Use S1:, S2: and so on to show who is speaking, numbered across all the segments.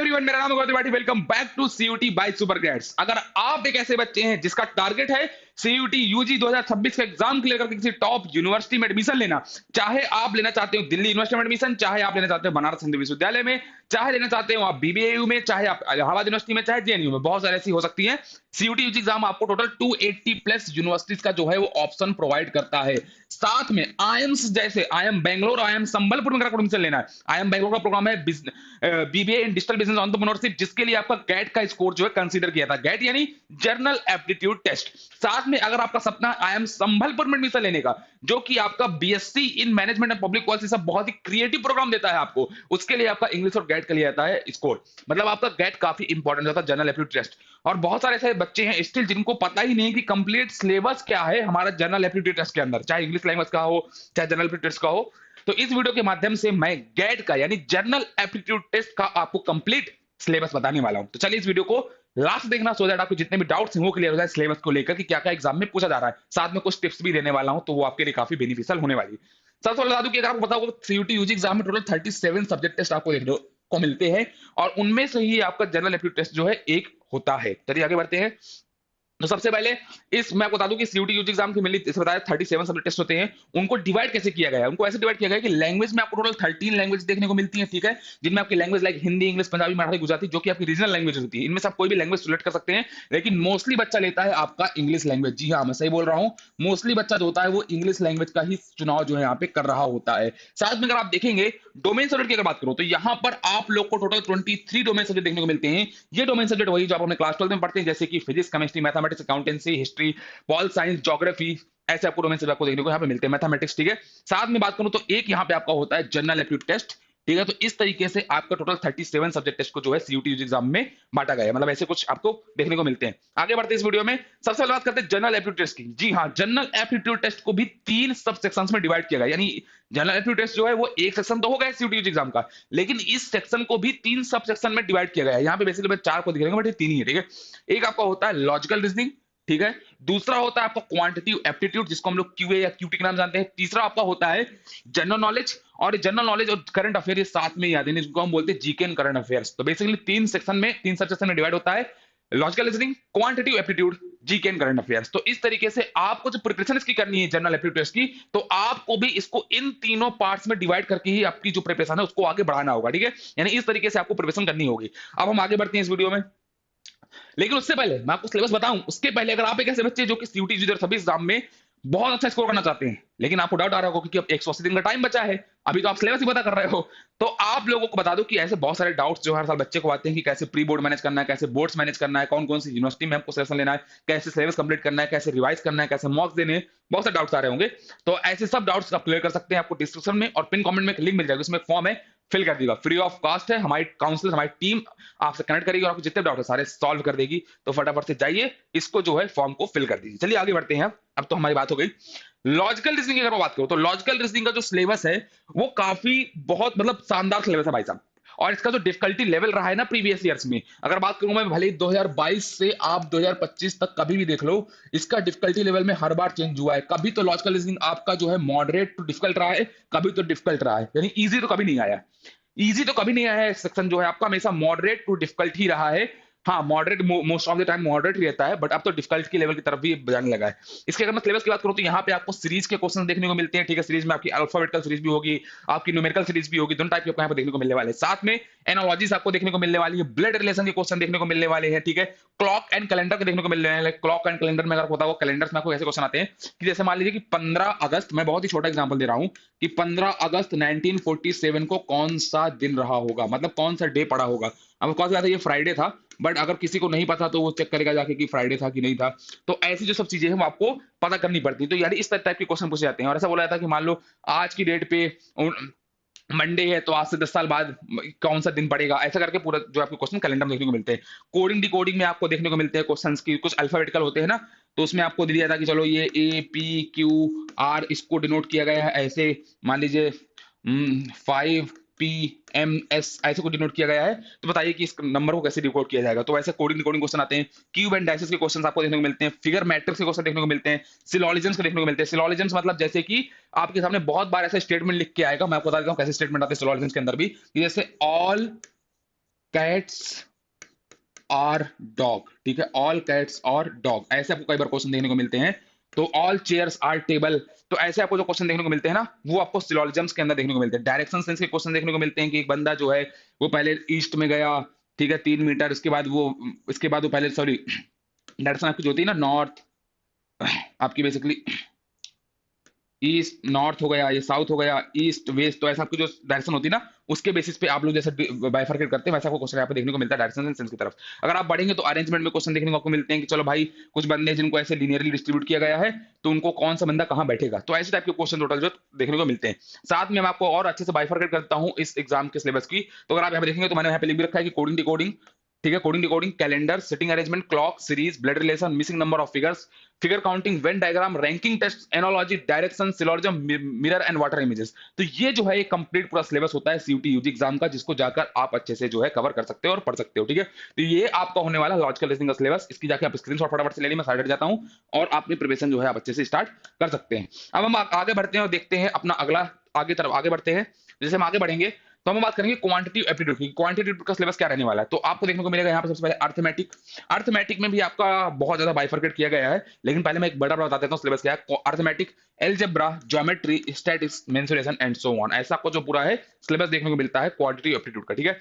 S1: Everyone, मेरा नाम है Gaurav Tripathi. Welcome back to CUET by super grades. अगर आप एक ऐसे बच्चे हैं जिसका टारगेट है सीयूटी यूजी 2026 का एग्जाम क्लियर करके किसी टॉप यूनिवर्सिटी में एडमिशन लेना, चाहे आप लेना चाहते हो दिल्ली यूनिवर्सिटी में एडमिशन, चाहे आप लेना चाहते हो बनारस हिंदू विश्वविद्यालय में, चाहे लेना चाहते हो आप बीबीएयू में, चाहे आप इलाहाबाद यूनिवर्सिटी में, चाहे जेएनयू में, बहुत सारे ऐसी हो सकती है। सीयूटी यूजी एग्जाम आपको टोटल 280 प्लस यूनिवर्सिटीज का जो है वो ऑप्शन प्रोवाइड करता है। साथ में आईएम्स जैसे आईएम बैंगलोर, आईएम संबलपुर में अगर एडमिशन लेना है, आईएम बैंगलोर का प्रोग्राम है बीबीए इन डिजिटल बिजनेस एंटरप्रेन्योरशिप, जिसके लिए आपका गेट का स्कोर जो है कंसीडर किया था। गेट यानी जर्नल एप्टीट्यूड टेस्ट। साथ में अगर आपका सपना आईएम संबलपुर में एडमिशन लेने का, जो कि आपका BSc in management and public policy सब बहुत ही क्रिएटिव प्रोग्राम देता है आपको, उसके लिए आपका इंग्लिश और गेट का लिया जाता है स्कोर। मतलब आपका गेट काफी इंपॉर्टेंट होता है, जनरल एप्टीट्यूड टेस्ट। और बहुत सारे ऐसे बच्चे हैं स्टिल जिनको पता ही नहीं कि कंप्लीट सिलेबस क्या है हमारा जनरल एप्टीट्यूड टेस्ट के अंदर, चाहे इंग्लिश लैंग्वेज का हो, चाहे जनरल एप्टीट्यूड टेस्ट का हो। तो इस वीडियो के माध्यम से मैं गेट का यानी जनरल एप्टीट्यूड टेस्ट का आपको कंप्लीट सिलेबस बताने वाला हूं। तो चलिए इस वीडियो को लास्ट देखना, सो दैट आपको जितने भी डाउट्स हैं वो क्लियर हो जाए सिलेबस को लेकर कि क्या क्या एग्जाम में पूछा जा रहा है। साथ में कुछ टिप्स भी देने वाला हूं, तो वो आपके लिए काफी बेनिफिशियल होने वाली है। सबसे पहले बता दूं कि अगर आपको पता होगा सीयूटी यूजी एग्जाम में टोटल 37 सब्जेक्ट टेस्ट आपको देखने को मिलते हैं, और उनमें से ही आपका जनरल एप्टीट्यूड टेस्ट जो है एक होता है। चलिए आगे बढ़ते हैं। तो सबसे पहले इस मैं आपको बता दूं कि सीयूटी यूजी एग्जाम की मिली जैसे बताया 37 सब्जेक्ट टेस्ट होते हैं। उनको डिवाइड कैसे किया गया है? उनको ऐसे डिवाइड किया गया है कि लैंग्वेज में आपको टोटल 13 लैंग्वेज देखने को मिलती है, ठीक है, जिनमें आपकी language like Hindi, English, Punjabi, Marathi, Gujarati, जो कि आपकी रीजनल लैंग्वेज होती है। इनमें से आप कोई भी लैंग्वेज सिलेक्ट कर सकते हैं, लेकिन मोस्टली बच्चा लेता है आपका इंग्लिश लैंग्वेज। जी हाँ, मैं सही बोल रहा हूँ, मोस्टली बच्चा जो होता है वो इंग्लिश लैंग्वेज का ही चुनाव जो है यहाँ पे कर रहा होता है। साथ में अगर आप देखेंगे डोमेन सब्जेक्ट की अगर बात करो, तो यहाँ पर आप लोग को टोटल 23 डोमेन सब्जेक्ट देखने को मिलते हैं। ये डोमेन सब्जेक्ट वही जो आप अपने क्लास 12 में पढ़ते हैं, जैसे कि physics, chemistry, mathematics, accountancy, history, pol science, geography, ऐसे आपको डोमेन सब्जेक्ट आपको देखने को यहाँ पे मिलते हैं। मैथमेटिक्स, ठीक है। साथ में बात करूं तो एक यहाँ पे आपका होता है जनरल एप्टीट्यूड टेस्ट, ठीक है। तो इस तरीके से आपका टोटल 37 सब्जेक्ट टेस्ट को जो है सीयूटी यूजी एग्जाम में बांटा गया है। मतलब ऐसे कुछ आपको देखने को मिलते हैं। आगे बढ़ते हैं इस वीडियो में। सबसे पहले बात करते हैं जनरल एप्टीट्यूड टेस्ट की। जी हाँ, जनरल एप्टीट्यूड टेस्ट को भी 3 सब सेक्शंस में डिवाइड किया गया, यानी जनरल एप्टीट्यूड टेस्ट जो है वो एक सेक्शन तो हो गया सीयूटी यूजी एग्जाम का, लेकिन इस सेक्शन को भी 3 सब सेक्शन में डिवाइड किया गया है। यहाँ पे बेसिकली 4 को दिखेंगे, बट ये 3 ही है, ठीक है। एक आपका होता है लॉजिकल रीजनिंग, ठीक है। दूसरा होता है आपका क्वांटिटेटिव एप्टीट्यूड, जिसको हम लोग क्यूए या क्यूटी के नाम जानते हैं। तीसरा आपका होता है जनरल नॉलेज, और जनरल नॉलेज और करंट अफेयर ये साथ में याद है, जिसको हम बोलते हैं जीके एंड करंट अफेयर्स। तो बेसिकली 3 सेक्शन में, 3 सब सेक्शन में डिवाइड होता है, logical reasoning, quantitative aptitude, GK and current affairs. तो इस तरीके से आपको जो प्रिपरेशन इसकी करनी है जनरल एप्टीट्यूड टेस्ट की, तो आपको भी इसको इन तीनों पार्ट्स में डिवाइड करके ही आपकी जो प्रिपरेशन है उसको आगे बढ़ाना होगा, ठीक है। यानी इस तरीके से आपको प्रिपरेशन करनी होगी। अब हम आगे बढ़ते हैं इस वीडियो में, लेकिन उससे पहले मैं आपको सिलेबस बताऊं उसके पहले, अगर आप एक ऐसे बच्चे जो कि सीयूटी 2026 एग्जाम में बहुत अच्छा स्कोर करना चाहते हैं, लेकिन आपको डाउट आ रहा होगा कि अब 180 दिन का टाइम बचा है, अभी तो आप सिलेबस ही पता कर रहे हो, तो आप लोगों को बता दो कि ऐसे बहुत सारे डाउट्स जो हर साल बच्चे को आते हैं कि कैसे प्री बोर्ड मैनेज करना है, कैसे बोर्ड्स मैनेज करना है, कौन कौन सी यूनिवर्सिटी में हमको सिलेक्शन लेना है, कैसे सिलेबस कंप्लीट करना है, कैसे रिवाइज करना है, कैसे मॉक्स देने हैं, बहुत सारे डाउट्स आ रहे होंगे। तो ऐसे सब डाउट्स आप क्लियर कर सकते हैं। आपको डिस्क्रिप्शन में और पिन कमेंट में एक लिंक मिल जाएगा, उसमें एक फॉर्म है, फिल कर दीजिएगा, फ्री ऑफ कॉस्ट है। हमारी काउंसलर, हमारी टीम आपसे कनेक्ट करेगी और आपको जितने डाउट है सारे सॉल्व कर देगी। तो फटाफट से जाइए, इसको जो है फॉर्म को फिल कर दीजिए। चलिए आगे बढ़ते हैं। अब तो हमारी बात हो गई लॉजिकल रीजनिंग की। अगर मैं बात करूं तो लॉजिकल रीजनिंग का जो सिलेबस है वो काफी बहुत मतलब शानदार सिलेबस है भाई साहब। और इसका जो डिफिकल्टी लेवल रहा है ना प्रीवियस ईयर्स में, अगर बात करूं मैं, भले ही 2022 से आप 2025 तक कभी भी देख लो, इसका डिफिकल्टी लेवल में हर बार चेंज हुआ है। कभी तो लॉजिकल रीजनिंग आपका जो है मॉडरेट टू डिफिकल्ट रहा है, कभी तो डिफिकल्ट रहा है, यानी इजी तो कभी नहीं आया। इजी तो कभी नहीं आया है, सेक्शन जो है आपका हमेशा मॉडरेट टू डिफिकल्ट ही रहा है। हाँ, moderate most of the time moderate ही रहता है, बट अब तो डिफिकल्ट की लेवल की तरफ भी जाने लगा है। इसके अगर मैं सिलेबस की बात करूं तो यहाँ पे आपको सीरीज के क्वेश्चन देखने को मिलते हैं, ठीक है। सीरीज में आपकी अल्फाबेटिकल सीरीज भी होगी, आपकी न्यूमेरिकल सीरीज भी होगी, दोनों टाइप के आपको यहाँ पे देखने को मिलने वाले हैं। साथ में एनालॉजीज आपको देखने को मिलने वाली है, ब्लड रिलेशन के क्वेश्चन देखने को मिलने वाले हैं, ठीक है। क्लॉक एंड कैलेंडर के देखने को मिल रहे हैं। क्लॉक एंड कैलेंडर में अगर होता है कैलेंडर में आपको ऐसे क्वेश्चन आते हैं कि जैसे मान लीजिए कि 15 अगस्त, मैं बहुत ही छोटा एग्जांपल दे रहा हूं कि 15 अगस्त 1947 को कौन सा दिन रहा होगा, मतलब कौन सा डे पड़ा होगा। अब कौन सा ये फ्राइडे था, बट अगर किसी को नहीं पता तो वो चेक करेगा जाके कि फ्राइडे था कि नहीं था। तो ऐसी जो सब चीजें हैं वो आपको पता करनी पड़ती है। तो यानी इस टाइप के क्वेश्चन पूछे जाते हैं। और ऐसा बोला जाता है कि मान लो आज की डेट पे मंडे है, तो आज से 10 साल बाद कौन सा दिन पड़ेगा, ऐसा करके पूरा जो आपको क्वेश्चन कैलेंडर में देखने को मिलते हैं। कोडिंग डिकोडिंग में आपको देखने को मिलते हैं क्वेश्चंस की, कुछ अल्फाबेटिकल होते हैं ना, तो उसमें आपको दिया था कि चलो ये ए पी क्यू आर इसको डिनोट किया गया है ऐसे, मान लीजिए 5 PM S ऐसे को डिनोट किया गया है, तो बताइए कि इस नंबर को कैसे डिकोड किया जाएगा। तो वैसे कोडिंग डिकोडिंग क्वेश्चन आते हैं। क्यूब एंड डाइसेस के क्वेश्चन आपको देखने को मिलते हैं। फिगर मैट्रिक्स के क्वेश्चन देखने को मिलते हैं। सिलोजिजम्स के देखने को मिलते हैं। सिलोजिजम्स मतलब जैसे कि आपके सामने बहुत बार ऐसे स्टेटमेंट लिख के आएगा, मैं आपको बता देता हूँ कैसे स्टेटमेंट आते हैं सिलोजिजम्स के अंदर भी, जैसे ऑल कैट्स और डॉग, ठीक है, ऑल कैट्स और डॉग, ऐसे आपको कई बार क्वेश्चन देखने को मिलते हैं। तो ऑल चेयर्स आर टेबल, तो ऐसे आपको जो क्वेश्चन देखने को मिलते हैं ना, वो आपको सिलोजिज्म्स के अंदर देखने को मिलते हैं। डायरेक्शन सेंस के क्वेश्चन देखने को मिलते हैं कि एक बंदा जो है वो पहले ईस्ट में गया, ठीक है, 3 मीटर, इसके बाद वो पहले, सॉरी, डायरेक्शन आपकी जो होती है ना, नॉर्थ, आपकी बेसिकली ईस्ट नॉर्थ हो गया, ये साउथ हो गया, ईस्ट वेस्ट, तो ऐसा आपकी जो डायरेक्शन होती है ना, उसके बेसिस पे आप लोग जैसे बाइफरकेट करते हैं, वैसा आपको क्वेश्चन यहाँ पे देखने को मिलता है डायरेक्शन एंड सेंस की तरफ। अगर आप बढ़ेंगे तो अरेंजमेंट में क्वेश्चन देखने को आपको मिलते हैं कि चलो भाई, कुछ बंदे जिनको ऐसे लीनियरली डिस्ट्रीब्यूट किया गया है, तो उनको कौन सा बंदा कहाँ बैठेगा, तो ऐसे टाइप के क्वेश्चन टोटल जो देखने को मिलते हैं। साथ में मैं आपको और अच्छे से बाइफरकेट करता हूँ इस एग्जाम के सिलेबस की। तो अगर आप यहाँ पे देखेंगे तो मैंने यहाँ पे लिख भी रखा है कि कोडिंग डिकोडिंग, ठीक है, coding decoding, calendar, sitting arrangement, clock, series, blood relation, missing number of figures, figure counting, Venn diagram, ranking test, analogy, direction, syllogism, mirror and water images. तो ये जो है एक कंप्लीट पूरा सिलेबस होता है सीयूटी यूजी एग्जाम का, जिसको जाकर आप अच्छे से जो है कवर कर सकते हो और पढ़ सकते हो, ठीक है। तो ये आपका होने वाला लॉजिकल रीजनिंग का सिलेबस, इसकी जाके आप स्क्रीनशॉट फटाफट से ले ली, मैं साइड हट जाता हूं, और अपनी प्रिपरेशन जो है आप अच्छे से स्टार्ट कर सकते हैं। अब हम आगे बढ़ते हैं और देखते हैं अपना अगला, आगे बढ़ते हैं। जैसे हम आगे बढ़ेंगे तो हम बात करेंगे क्वांटिटी एप्टीट्यूड की। क्वांटिटी एप्टीट्यूड का सिलेबस क्या रहने वाला है, तो आपको देखने को मिलेगा यहाँ पे सबसे पहले अर्थमेटिक। अर्थमेटिक में भी आपका बहुत ज्यादा बाइफरकेट किया गया है, लेकिन पहले मैं एक बड़ा बता देता हूँ सिलेबस क्या है। Arithmetic, algebra, geometry, statistics, mensuration and so on, ऐसा आपको जो पूरा है सिलेबस देखने को मिलता है क्वांटिटी एप्टीट्यूड का, ठीक है।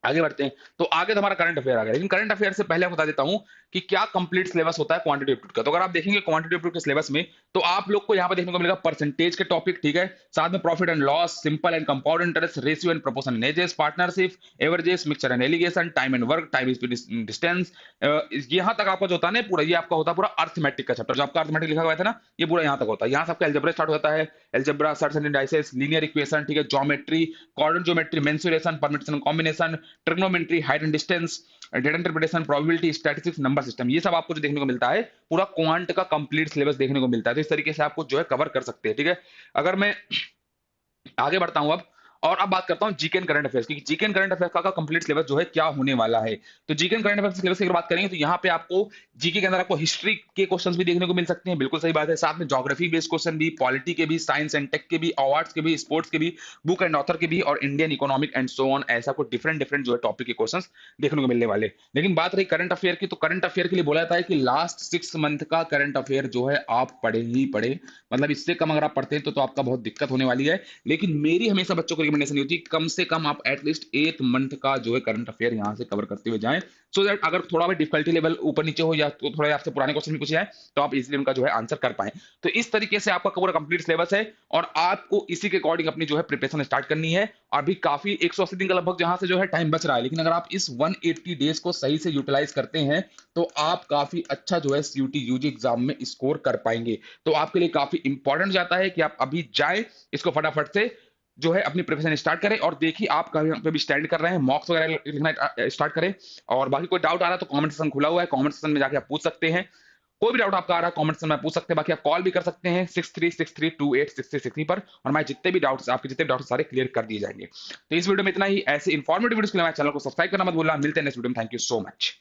S1: आगे बढ़ते हैं, तो आगे तो हमारा करंट अफेयर आ गया, लेकिन करंट अफेयर से पहले आपको बता देता हूं कि क्या कंप्लीट सिलेबस होता है क्वांटिटी एप्टीट्यूड का। तो अगर आप देखेंगे क्वांटिटी एप्टीट्यूड के सिलेबस में, तो आप लोग को यहां पर देखने को मिलेगा परसेंटेज के टॉपिक, ठीक है, साथ में profit and loss, simple and compound interest, ratio and proportion, ages, partnership, averages, mixture and alligation, time and work, time is distance, यहां तक आपका जो होता है ना पूरा, ये आपका होता है पूरा अर्थमेटिक का चैप्टर, जो आपका अर्थमेटिक लिखा हुआ था ना, ये पूरा यहां तक होता है। यहां से आपका एल्जेब्रा स्टार्ट होता है, algebra, shirts and indices, linear equation, ठीक है, geometry, coordinate geometry, mensuration, permutation combination, trigonometry, height and distance, data interpretation, probability, statistics, number system, ये सब आपको जो देखने को मिलता है पूरा क्वांट का कंप्लीट सिलेबस देखने को मिलता है। तो इस तरीके से आपको जो है कवर कर सकते हैं, ठीक है। अगर मैं आगे बढ़ता हूं अब बात करता हूं जीके एंड करंट अफेयर्स की, जीके एंड करंट अफेयर्स का कंप्लीट सिलेबस जो है क्या होने वाला है। तो GK and current affairs syllabus की अगर बात करेंगे तो यहाँ पे आपको जीके के अंदर आपको हिस्ट्री के क्वेश्चंस भी देखने को मिल सकते हैं, बिल्कुल सही बात है, साथ में ज्योग्राफी बेस्ड क्वेश्चन भी, पॉलिटी के भी, साइंस एंड टेक के भी, अवार्ड्स के भी, स्पोर्ट्स के भी, बुक एंड ऑथर के भी, और Indian economic and so on, ऐसा कुछ डिफरेंट डिफरेंट जो है टॉपिक के क्वेश्चन देखने को मिलने वाले। लेकिन बात रही करंट अफेयर की, तो करंट अफेयर के लिए बोला जाता है कि लास्ट 6 मंथ का करंट अफेयर जो है आप पढ़े ही पढ़े, मतलब इससे कम अगर आप पढ़ते हैं तो आपका बहुत दिक्कत होने वाली है। लेकिन मेरी हमेशा बच्चों को रिकमेंडेशन होती है कम से कम आप एटलीस्ट 8 मंथ का जो है करंट अफेयर यहां से कवर करते हुए जाएं, सो दैट अगर थोड़ा भी डिफिकल्टी लेवल ऊपर नीचे हो या तो थोड़ा आपसे पुराने क्वेश्चन भी पूछे जाए तो आप इजीली उनका जो है आंसर कर पाए। तो इस तरीके से आपका पूरा कंप्लीट सिलेबस है, और आपको इसी के अकॉर्डिंग अपनी जो है प्रिपरेशन स्टार्ट करनी है। अभी काफी 180 दिन का लगभग जहां से जो है टाइम बच रहा है, लेकिन अगर आप इस 180 डेज को सही से यूटिलाइज करते हैं तो आप काफी अच्छा जो है सीयूटी यूजी एग्जाम में स्कोर कर पाएंगे। तो आपके लिए काफी इंपॉर्टेंट जाता है कि आप अभी जाए, इसको फटाफट से जो है अपनी प्रिपरेशन स्टार्ट करें, और देखिए आप कहीं पे भी स्टैंड कर रहे हैं, मॉक्स वगैरह लिखना स्टार्ट करें। और बाकी कोई डाउट आ रहा है तो कमेंट सेक्शन खुला हुआ है, कमेंट सेक्शन में जाके आप पूछ सकते हैं। कोई भी डाउट आपका आ रहा है कमेंट सेक्शन में पूछ सकते हैं, बाकी आप कॉल भी कर सकते हैं 6363286663 पर, और मैं जितने भी डाउट्स आपके जितने डाउट्स सारे क्लियर कर दिए जाएंगे। तो इस वीडियो में इतना ही, ऐसे इंफॉर्मेटिव वीडियोस के लिए हमारे चैनल को सब्सक्राइब करना मत भूलना। मिलते हैं नेक्स्ट वीडियो में, थैंक यू सो मच।